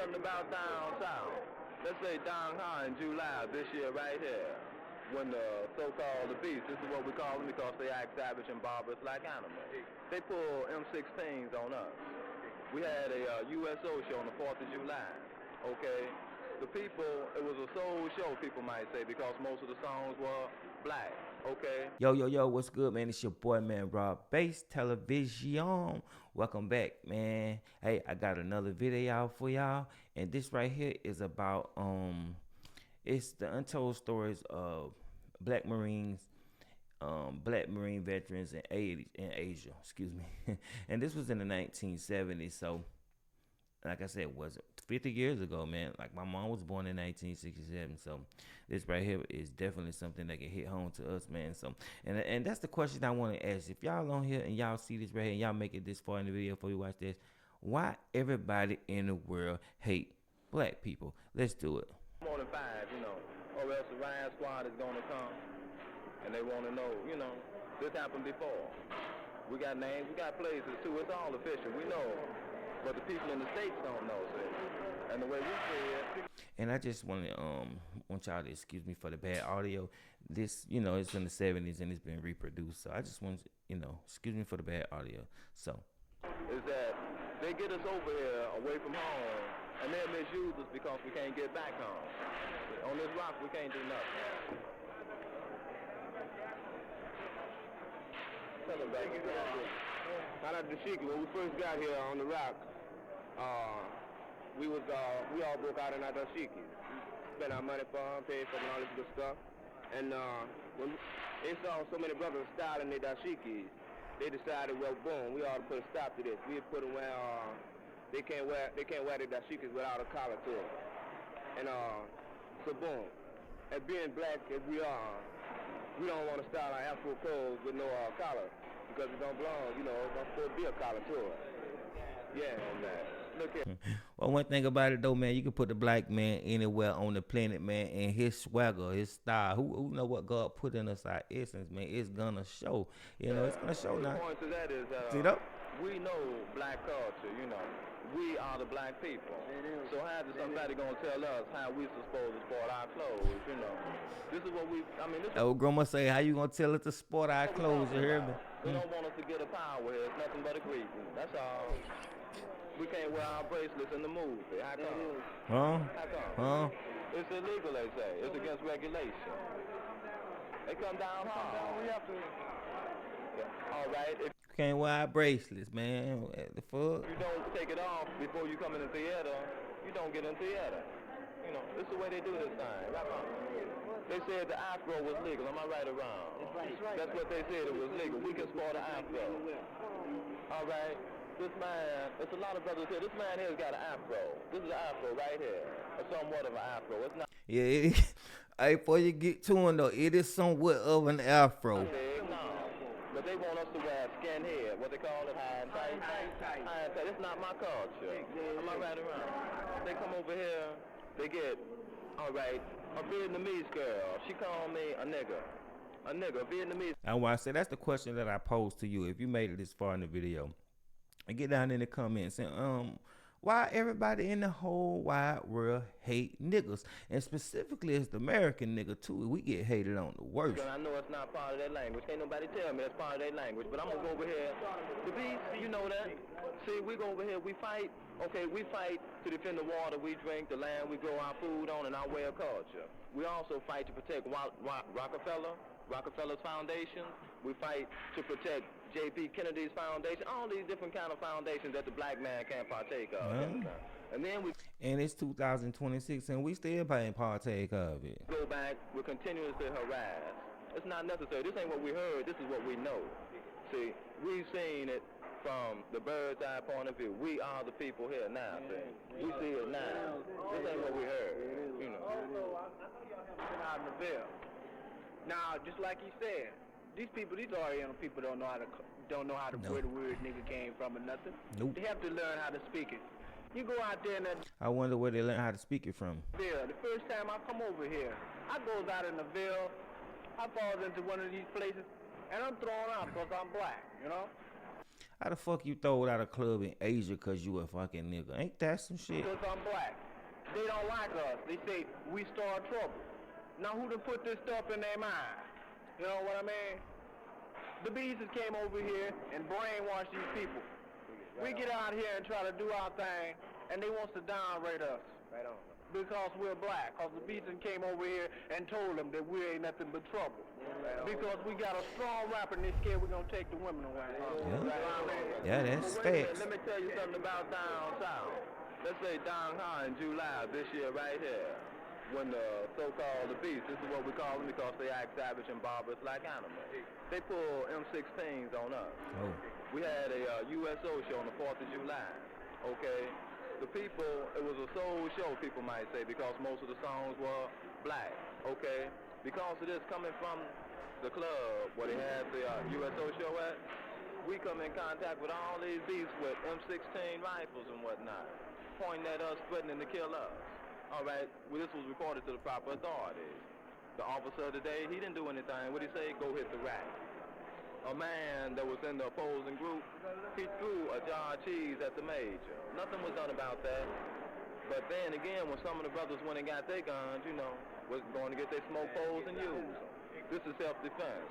something about down south. Let's say down here in July this year right here, when the so-called the beasts, this is what we call them because they act savage and barbarous like animals. They pull M16s on us. We had a USO show on the 4th of July, okay? The people, it was a soul show, people might say, because most of the songs were black, okay? Yo, what's good, man? It's your boy, man, Rob Bass Television. Welcome back, man. Hey, I got another video for y'all, and this right here is about, it's the untold stories of black Marines, black Marine veterans in Asia, excuse me. And this was in the 1970s, so like I said, was 50 years ago, man. Like, my mom was born in 1967, so this right here is definitely something that can hit home to us, man. So, and that's the question I want to ask. If y'all on here and y'all see this right here and y'all make it this far in the video before you watch this, why everybody in the world hate black people? Let's do it. More than 5, you know, or else the riot squad is going to come, and they want to know, you know, this happened before. We got names, we got places, too. It's all official. We know. But the people in the States don't know, see? And the way we see it. And I just want y'all to excuse me for the bad audio. This, you know, it's in the 70s and it's been reproduced. So I just want to, you know, excuse me for the bad audio. So. Is that they get us over here away from home and they misuse us because we can't get back home. On this rock, we can't do nothing. Tell them back. Shout out to Shiki. When we first got here on the rock, we all broke out in our dashiki. Spent our money for them, paid for them, all this good stuff. And when they saw so many brothers styling their dashikis, they decided, well, boom, we ought to put a stop to this. We put them where they can't wear their dashikis without a collar to it. And so boom, as being black as we are, we don't want to style our Afro clothes with no collar because it don't belong, you know, it's not supposed to be a collar to it. Yeah, man. Look here. Well, one thing about it though, man, you can put the black man anywhere on the planet, man, and his swagger, his style. Who know what God put in us, our essence, man? It's gonna show. You know, it's gonna show now. The point to that is, see that? We know black culture, you know. We are the black people. So how is somebody gonna tell us how we supposed to sport our clothes, you know? This is what this is what grandma say, how you gonna tell us to sport our clothes, you hear me? They don't want us to get a power here. It's nothing but a greeting. That's all. We can't wear our bracelets in the movie. How come? Huh? How come? Huh? It's illegal, they say. It's against regulation. They come down hard. We have to. Yeah. All right. If can't wear our bracelets, man. What the fuck? you don't take it off before you come in the theater, you don't get in the theater. You know, this is the way they do this thing. They said the afro was legal. Am I right or wrong? That's right. That's what they said, it was legal. We can sport an afro. All right. This man, there's a lot of brothers here. This man here has got an afro. This is an afro right here. Or somewhat of an afro. It's not. Yeah, hey, before you get to it though, it is somewhat of an afro. No, but they want us to wear skin head, what they call it, high and tight. High and tight. It's not my culture. Am I right around? They come over here, they get, all right, a Vietnamese girl. She called me a nigger. A nigger, a Vietnamese. And why I say that's the question that I posed to you. If you made it this far in the video, and get down in the comments and why everybody in the whole wide world hate niggas, and specifically it's the American nigga too. We get hated on the worst. I know it's not part of their language. Can't nobody tell me it's part of their language. But I'm gonna go over here. The beast, you know that. See, we go over here. We fight. Okay, we fight to defend the water we drink, the land we grow our food on, and our way of culture. We also fight to protect Rockefeller's foundation. We fight to protect J.P. Kennedy's foundation. All these different kind of foundations that the black man can't partake of. And then and it's 2026, and we still paying partake of it. Go back. We're continuously harassed. It's not necessary. This ain't what we heard. This is what we know. See, we've seen it from the bird's eye point of view. We are the people here now. See? We see it now. This ain't what we heard. You know. Been out in the Ville. Now, just like he said, these Oriental people don't know how to where the word nigga came from or nothing. Nope. They have to learn how to speak it. You go out there and I wonder where they learn how to speak it from. Ville. The first time I come over here, I goes out in the Ville, I falls into one of these places, and I'm thrown out because I'm black, you know? How the fuck you throw it out a club in Asia cause you a fucking nigga? Ain't that some shit? Because I'm black. They don't like us. They say we start trouble. Now who done put this stuff in their mind? You know what I mean? The beasts came over here and brainwashed these people. We get out here and try to do our thing, and they want to downrate us. Right on. Because we're black. Because the beasts came over here and told them that we ain't nothing but trouble. Because we got a strong rapper and they scared we're going to take the women away. Yeah, that's facts. Let me tell you something about down south. Let's say down here in July this year right here, when the so-called the beasts, this is what we call them because they act savage and barbarous like animals. They pull M16s on us. Oh. We had a USO show on the 4th of July, okay? The people, it was a soul show, people might say, because most of the songs were black, okay? Because of this coming from the club where they had the USO show at, we come in contact with all these beasts with M16 rifles and whatnot, pointing at us, threatening to kill us. All right, well, this was reported to the proper authorities. The officer today, he didn't do anything. What did he say? Go hit the rack. A man that was in the opposing group, he threw a jar of cheese at the major. Nothing was done about that. But then again, when some of the brothers went and got their guns, you know, was going to get their smoke poles and use them. This is self-defense.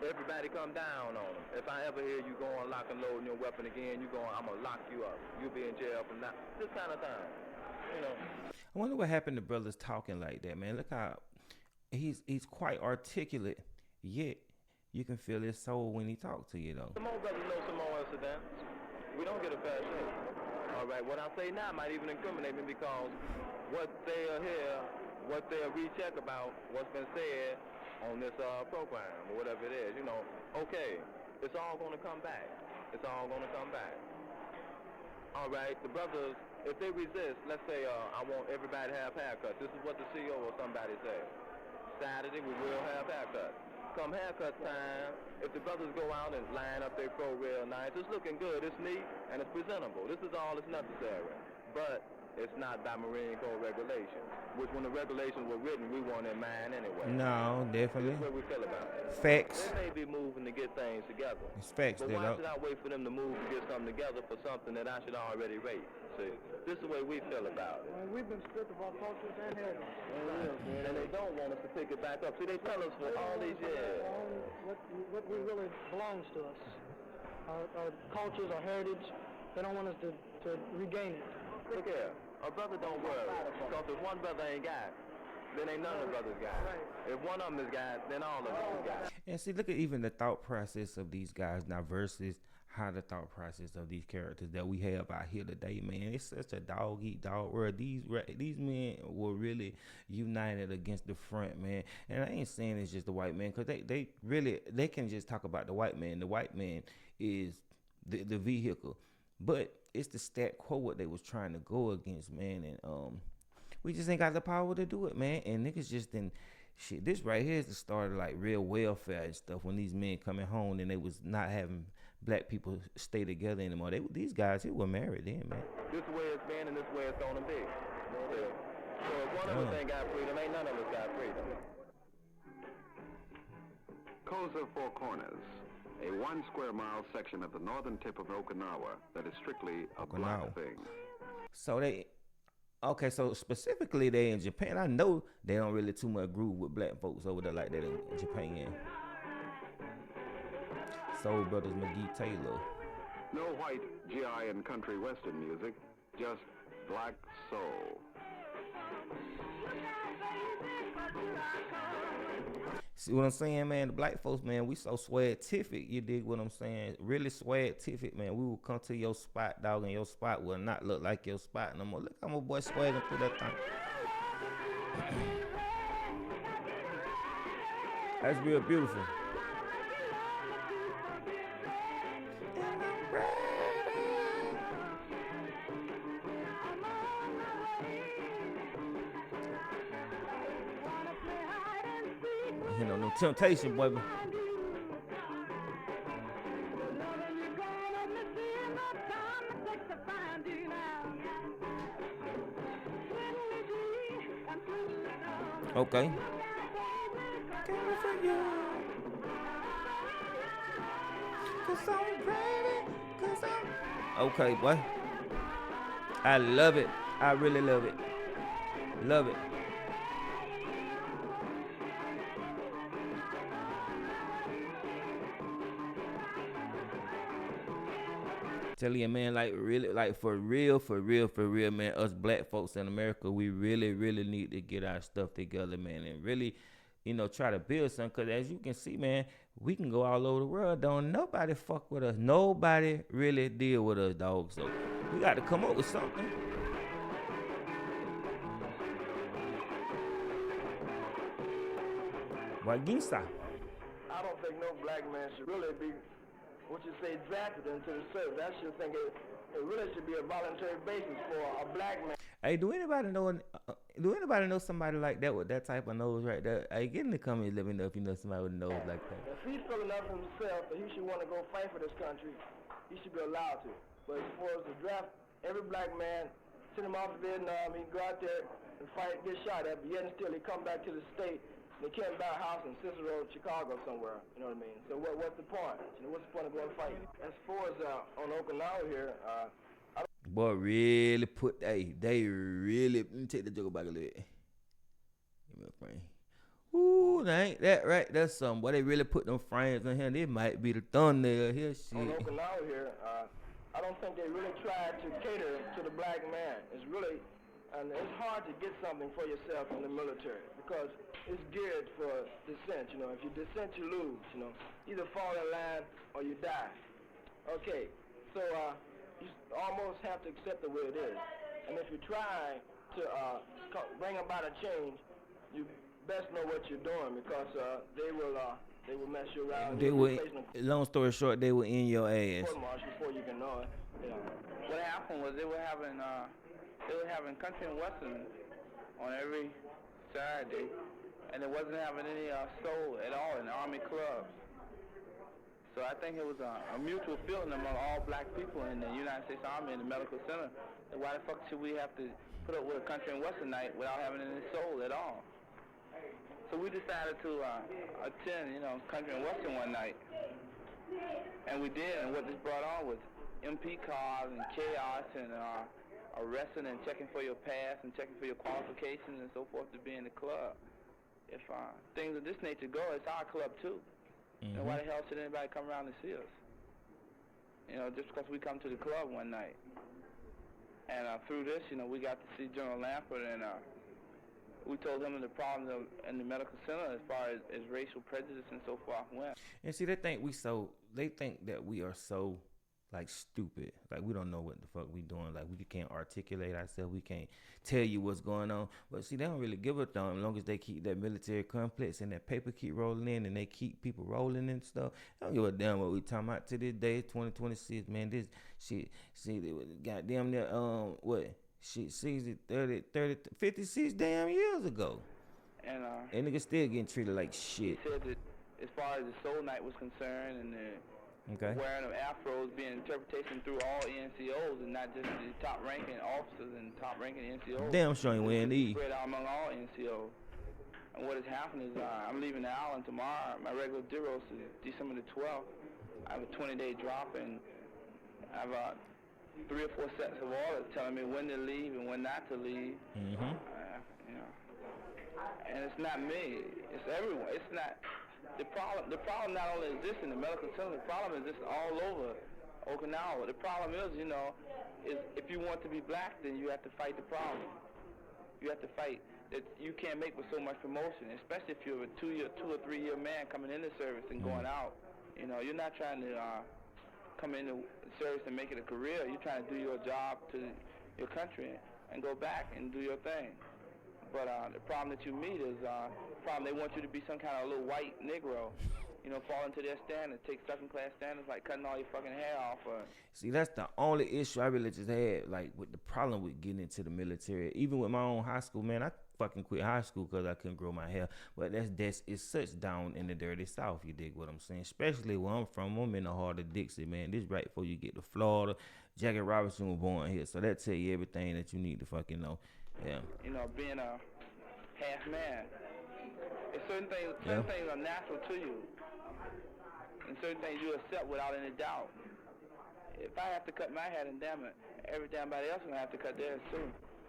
Everybody come down on them. If I ever hear you going lock and loading your weapon again, you going, I'm going to lock you up. You'll be in jail from now. This kind of thing, you know. I wonder what happened to brothers talking like that, man. Look how he's quite articulate, yet you can feel his soul when he talks to you, though. Some more brothers know some more incidents. We don't get a fair shake. All right, what I say now might even incriminate me because what they'll hear, what they'll recheck about what's been said on this program or whatever it is, you know, okay, it's all going to come back. It's all going to come back. All right, the brothers, if they resist, let's say I want everybody to have haircuts. This is what the CEO or somebody said. Saturday, we will have haircuts. Come haircut time, if the brothers go out and line up their pro real nice, it's looking good, it's neat, and it's presentable. This is all that's necessary. But it's not by Marine Corps regulations, which when the regulations were written, we weren't in mind anyway. No, definitely. That's what we feel about it. Facts. They may be moving to get things together. It's facts, but why should I wait for them to move to get something together for something that I should already rate? See, this is the way we feel about it. We've been stripped of our cultures and heritage. And they don't want us to pick it back up. See, they tell us for all these years. What we really belongs to us. Our cultures, our heritage, they don't want us to regain it. Look here, a brother don't worry. Because if one brother ain't got, then ain't none of the brothers got. If one of them is got, then all of them is got. And see, look at even the thought process of these guys now versus how the thought process of these characters that we have out here today, man. It's such a dog-eat-dog world. These men were really united against the front, man. And I ain't saying it's just the white man, because they can just talk about the white man. The white man is the vehicle. But it's the stat quo what they was trying to go against, man. And we just ain't got the power to do it, man. And niggas just didn't. Shit, this right here is the start of like real welfare and stuff. When these men coming home and they was not having black people stay together anymore. These guys here were married then, man. This is where it's been and this is where it's gonna be. So if one of us ain't got freedom, ain't none of us got freedom. Kosa Four Corners, a 1 square mile section of the northern tip of Okinawa that is strictly a black thing. So specifically they in Japan. I know they don't really too much groove with black folks over there like that in Japan. Soul Brothers McGee Taylor. No white GI and country western music, just black soul. See what I'm saying, man? The black folks, man, we so swag-tific, you dig what I'm saying? Really swag-tific, man. We will come to your spot, dog, and your spot will not look like your spot no more. Look how my boy swagging through that thing. That's real beautiful. You know, no temptation, baby. Okay. Cause I'm ready, Okay, boy. I love it. I really love it. Love it. Tell you, man, like really, like for real, man. Us black folks in America, we really, really need to get our stuff together, man, and really, try to build something. Cause as you can see, man, we can go all over the world. Don't nobody fuck with us. Nobody really deal with us, dog. So we got to come up with something. Wagisa. I don't think no black man should really be, what you say, drafted into the service. I should think it really should be a voluntary basis for a black man. Hey, do anybody know? Do anybody know somebody like that with that type of nose right there? Hey, get in the comments. Let me know if you know somebody with a nose like that. If he's feeling enough himself that he should want to go fight for this country, he should be allowed to. But as far as the draft, every black man, send him off to Vietnam, he can go out there and fight, get shot at, but yet and still he come back to the state. They can't buy a house in Cicero, Chicago somewhere, you know what I mean? So what's the point? What's the point of going to fight? As far as on Okinawa here, boy, really put, they really, let me take the joke back a little bit. Give me a frame. Ooh, that ain't that right? That's something. Boy, they really put them frames in here. This might be the thumbnail here, shit. On Okinawa here, I don't think they really tried to cater to the black man. It's really, and it's hard to get something for yourself in the military because it's geared for dissent. If you dissent, you lose. Either fall in line or you die. Okay, so you almost have to accept the way it is. And if you try to bring about a change, you best know what you're doing because they will mess you around. Long story short, they were in your ass. Before you can know it. What happened was they were having country and western on every Saturday, and it wasn't having any soul at all in the Army clubs. So I think it was a mutual feeling among all black people in the United States Army and the Medical Center that why the fuck should we have to put up with a country and western night without having any soul at all? So we decided to attend, country and western one night, and we did. And what this brought on was MP cars and chaos and arresting and checking for your pass and checking for your qualifications and so forth to be in the club. If things of this nature go, it's our club too. Mm-hmm. And why the hell should anybody come around and see us? Just because we come to the club one night. And through this, we got to see General Lampert, and we told him the problems in the medical center as far as racial prejudice and so forth went. And see, they think that we are so like stupid, like we don't know what the fuck we doing, like we can't articulate ourselves, we can't tell you what's going on. But see, they don't really give a damn as long as they keep that military complex and that paper keep rolling in and they keep people rolling and stuff. They don't give a damn what we talking about to this day, 2026, man. This shit, see, they goddamn near what shit, 60, 30, 56 damn years ago, and niggas still getting treated like shit. He said that as far as the Soul Night was concerned and the wearing of afros being interpretation through all NCOs and not just the top-ranking officers and top-ranking NCOs. Damn sure ain't wearing these. Spread out among all NCOs. And what has happened is I'm leaving the island tomorrow. My regular Diros is December the 12th. I have a 20-day drop, and I have 3 or 4 sets of orders telling me when to leave and when not to leave. Mm-hmm. And it's not me. It's everyone. It's not... The problem not only exists in the medical center, the problem exists all over Okinawa. The problem is, is if you want to be black, then you have to fight the problem. You have to fight that you can't make with so much promotion, especially if you're a 2 or 3 year man coming into service and going out. You're not trying to come into service and make it a career. You're trying to do your job to your country and go back and do your thing. But the problem that you meet is problem they want you to be some kind of little white Negro, fall into their standards, take second-class standards like cutting all your fucking hair off. See, that's the only issue I really just had, like, with the problem with getting into the military. Even with my own high school, man, I fucking quit high school because I couldn't grow my hair. But it's such down in the dirty South, you dig what I'm saying? Especially where I'm from. I'm in the heart of Dixie, man. This right before you get to Florida. Jackie Robinson was born here, so that tell you everything that you need to fucking know. Yeah. Being a half man. Certain things are natural to you, and certain things you accept without any doubt. if I have to cut my hair, then damn it, everybody else gonna have to cut theirs too.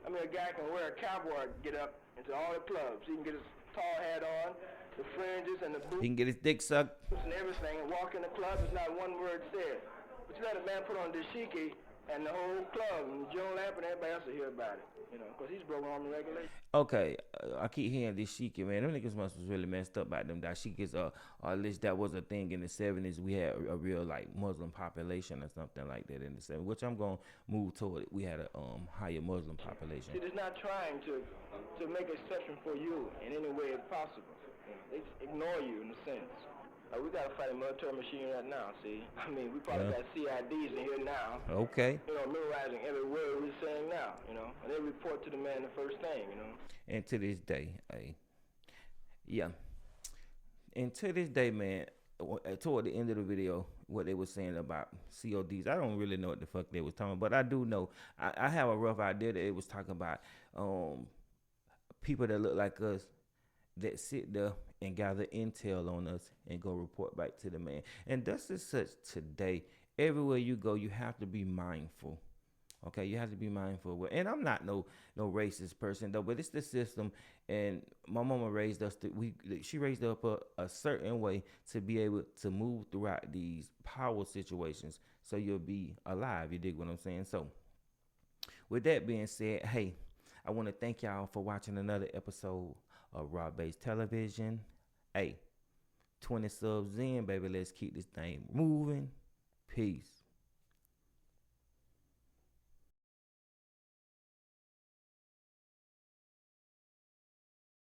I mean, a guy can wear a cowboy get up into all the clubs. He can get his tall hat on, the fringes and the boots He can get his dick sucked. and everything, and walk in the club. There's not one word said. But you let a man put on dashiki, and the whole club, and Joe Lamp and everybody else will hear about it, you know, because he's broken all the regulations. Okay, I keep hearing this shiki, man. Them niggas must was really messed up by them dashikis. At least that was a thing in the 70s. We had a real like Muslim population or something like that in the 70s, which I'm gonna move toward. We had a higher Muslim population. See, it's not trying to make exception for you in any way possible. They just ignore you in a sense. We got to fight a military machine right now, see? I mean, we probably got CIDs in here now. Okay. You know, memorizing every word we're saying now, you know. And they report to the man the first thing, you know. And to this day, yeah. And to this day, man, toward the end of the video, what they were saying about CODs, I don't really know what the fuck they was talking about, but I do know, I have a rough idea that it was talking about people that look like us that sit there and gather intel on us and go report back to the man. And thus is such today. Everywhere you go, you have to be mindful. Okay, you have to be mindful. And I'm not no racist person though, but it's the system. And my mama raised us she raised up a certain way to be able to move throughout these power situations, so you'll be alive. You dig what I'm saying? So, with that being said, hey, I want to thank y'all for watching another episode of Raw Base Television. Hey, 20 subs in, baby. Let's keep this thing moving. Peace.